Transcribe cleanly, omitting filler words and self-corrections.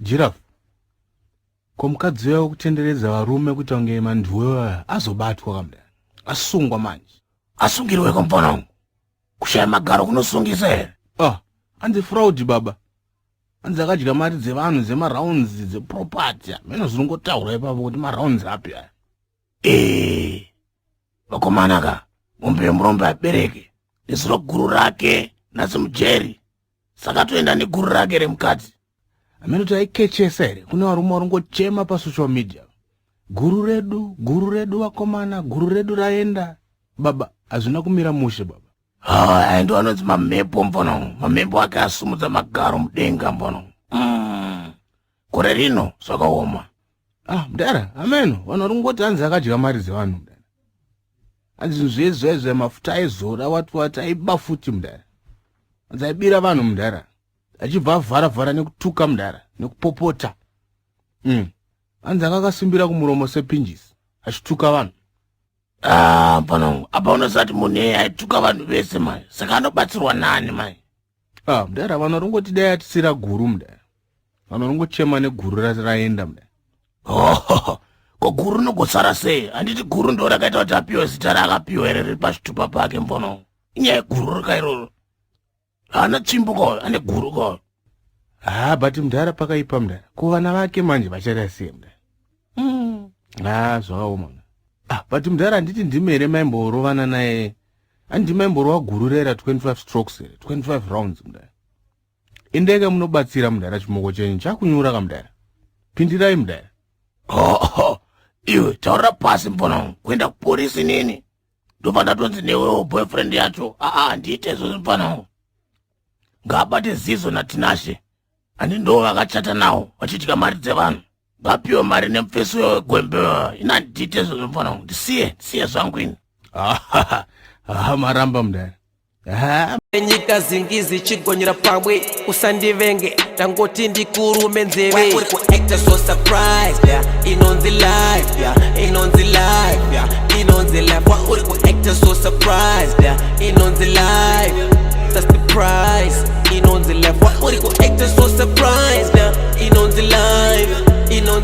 Giraffe. Ko mukadzi wako kutenderedza varume kuti wange manduwe azobatwa kamda. Asungwa manje. Asungirwe kompana wangu. Kushaya magaro kunosungisa here. Anzi fraud baba. Anzi akadya mari dzevanhu dzemarounds dzeproperty. Meno zvinongotaura ipapo kuti marounds api aya. Vakomana ka. Murombe abereke. Nezuro guru rake nasi mujeri. Saka toenda neguru rake remukati. Ameno taikechesa here. Kune varume varongochema pasocial media. Guru redu vakomana, guru redu raenda. Baba, hazvina kumira mushe baba. Ndo anonzi mamepo mbono. Mamepo ake asumudza magaro mudenga mbono. Kore rino zvakaoma. Mudara, ameno, vanhu varingoti hanzi akadya mari dzevanhu mudara. Hanzi zvezvezve mafuta aizora wati aiba futi mudara. Hanzi aibira vanhu mudara. Achibva avhara nekutuka mudara, nekupopota. Hanzi akakasimbira kumuromo sepinjisi, achituka vanhu. Pano apa unosati munhu aituka vanhu vese mai. Saka anobatsirwa nani mai? Mudara, vanhu varingoti dai atisira guru mudara. Vanhu varingochema neguru raenda mudara. Ko guru rinogosara sei? Handiti guru ndo rakaita kuti apiwe zita raakapiwa here riri pachitupa pake mbono. Inyaya yeguru rakairoro. Hana chimbuko, ane guru ko. But mudara pakaipa mudara. Ko vana vake manje vachada sei mudara. Zvakaoma. But mudara handiti ndimi here maimborovana naye. Handiti maimborova guru rera 25 strokes here, 25 rounds mudara. Indeke munobatsira mudara chimoko chenyu chakunyura kamudara. Pindirai mudara. Iwe taura pasi mbono kuenda kupolisi nini? Ndobva tonzi newewo boyfriend yacho. Ndiite izvozvo mbono. Ngabate zizo natinashe. Ani ndo vakachata nawo vachidya mari dzevanhu. Vapiwe mari nemufeso wegwembe. Ina ndiite izvozvo mbono. Ndisiye zvangu ini. Maramba mudara. Nyika zingizi chigonyera pamwe usandivenge ndangoti ndikurume nzeve uri kuacta so surprised inonzi life inonzi life inonzi life uri kuacta so surprised inonzi life that's the price inonzi life uri kuacta so surprised inonzi life inonzi